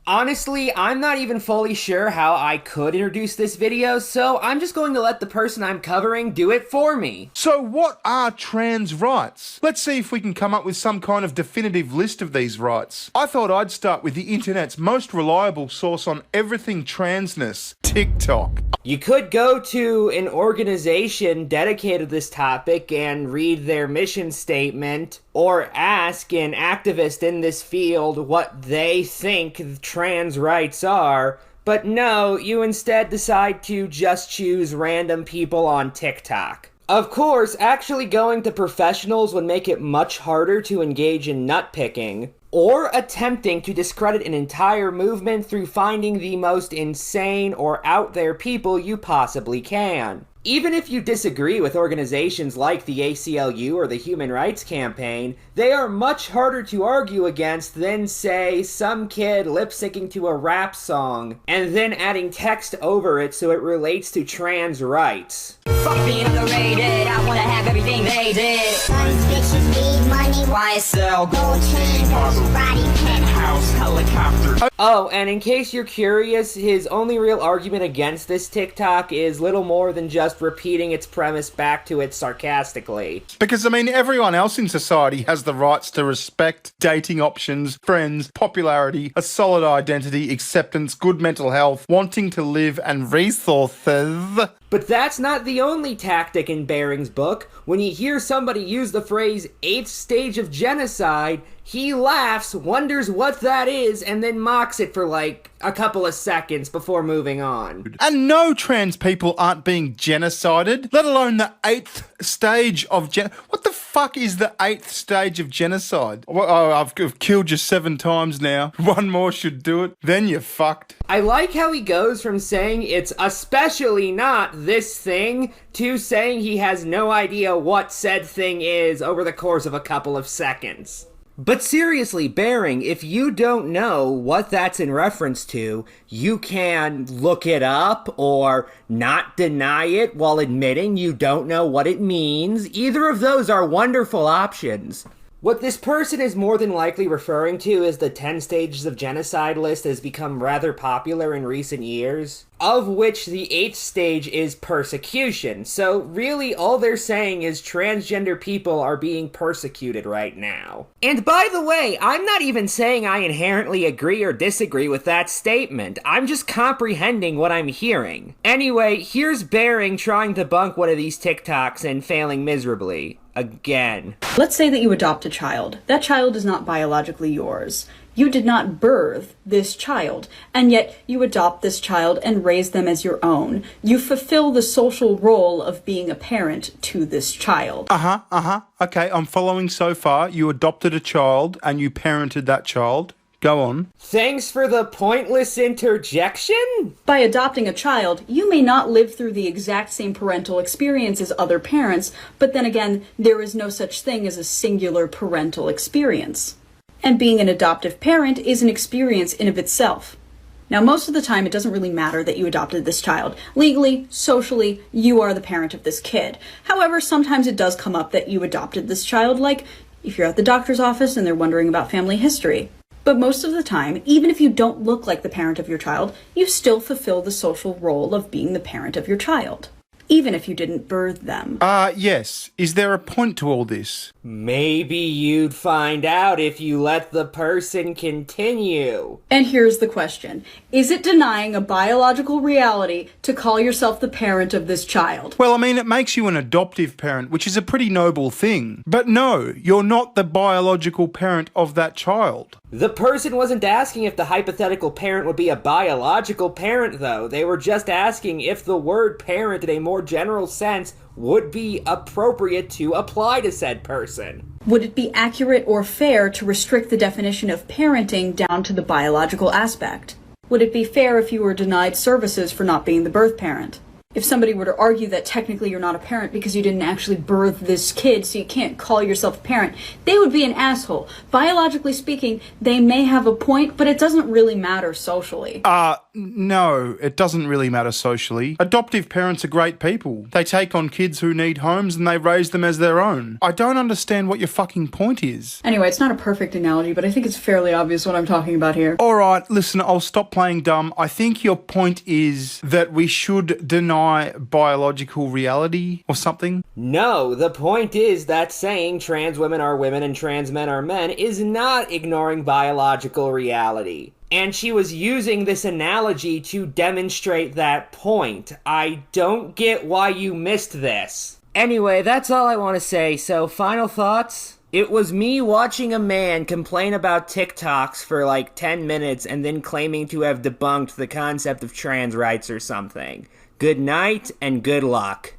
Honestly, I'm not even fully sure how I could introduce this video, so I'm just going to let the person I'm covering do it for me. So what are trans rights? Let's see if we can come up with some kind of definitive list of these rights. I thought I'd start with the internet's most reliable source on everything transness, TikTok. You could go to an organization dedicated to this topic and read their mission statement, or ask an activist in this field what they think trans rights are, but no, you instead decide to just choose random people on TikTok. Of course, actually going to professionals would make it much harder to engage in nitpicking, or attempting to discredit an entire movement through finding the most insane or out there people you possibly can. Even if you disagree with organizations like the ACLU or the Human Rights Campaign, they are much harder to argue against than, say, some kid lip-syncing to a rap song and then adding text over it so it relates to trans rights. Fuck being underrated, I wanna have everything they did. Sons, bitches need money, YSL, gold chain, body, penthouse, helicopter. Oh, and in case you're curious, his only real argument against this TikTok is little more than just repeating its premise back to it sarcastically. Because, I mean, everyone else in society has the rights to respect, dating options, friends, popularity, a solid identity, acceptance, good mental health, wanting to live, and resources. But that's not the only tactic in Bering's book. When you hear somebody use the phrase 8th stage of genocide, he laughs, wonders what that is, and then mocks it for like a couple of seconds before moving on. And no trans people aren't being genocided, let alone the 8th stage of What the fuck is the 8th stage of genocide? Oh, I've killed you 7 times now. One more should do it. Then you're fucked. I like how he goes from saying it's especially not this thing to saying he has no idea what said thing is over the course of a couple of seconds. But seriously, Bering, if you don't know what that's in reference to, you can look it up or not deny it while admitting you don't know what it means. Either of those are wonderful options. What this person is more than likely referring to is the 10 stages of genocide list that has become rather popular in recent years, of which the 8th stage is persecution. So really all they're saying is transgender people are being persecuted right now. And by the way, I'm not even saying I inherently agree or disagree with that statement. I'm just comprehending what I'm hearing. Anyway, here's Bering trying to debunk one of these TikToks and failing miserably. Again. Let's say that you adopt a child. That child is not biologically yours. You did not birth this child, and yet you adopt this child and raise them as your own. You fulfill the social role of being a parent to this child. Okay, I'm following so far. You adopted a child and you parented that child. Go on. Thanks for the pointless interjection? By adopting a child, you may not live through the exact same parental experience as other parents, but then again, there is no such thing as a singular parental experience. And being an adoptive parent is an experience in of itself. Now, most of the time, it doesn't really matter that you adopted this child. Legally, socially, you are the parent of this kid. However, sometimes it does come up that you adopted this child, like if you're at the doctor's office and they're wondering about family history. But most of the time, even if you don't look like the parent of your child, you still fulfill the social role of being the parent of your child, even if you didn't birth them. Yes. Is there a point to all this? Maybe you'd find out if you let the person continue. And here's the question. Is it denying a biological reality to call yourself the parent of this child? Well, I mean, it makes you an adoptive parent, which is a pretty noble thing. But no, you're not the biological parent of that child. The person wasn't asking if the hypothetical parent would be a biological parent, though. They were just asking if the word parent in a more general sense would be appropriate to apply to said person. Would it be accurate or fair to restrict the definition of parenting down to the biological aspect? Would it be fair if you were denied services for not being the birth parent? If somebody were to argue that technically you're not a parent because you didn't actually birth this kid, so you can't call yourself a parent, they would be an asshole. Biologically speaking, they may have a point, but it doesn't really matter socially. No, it doesn't really matter socially. Adoptive parents are great people. They take on kids who need homes and they raise them as their own. I don't understand what your fucking point is. Anyway, it's not a perfect analogy, but I think it's fairly obvious what I'm talking about here. Alright, listen, I'll stop playing dumb. I think your point is that we should deny biological reality or something. No, the point is that saying trans women are women and trans men are men is not ignoring biological reality. And she was using this analogy to demonstrate that point. I don't get why you missed this. Anyway, that's all I want to say, so final thoughts? It was me watching a man complain about TikToks for like 10 minutes and then claiming to have debunked the concept of trans rights or something. Good night and good luck.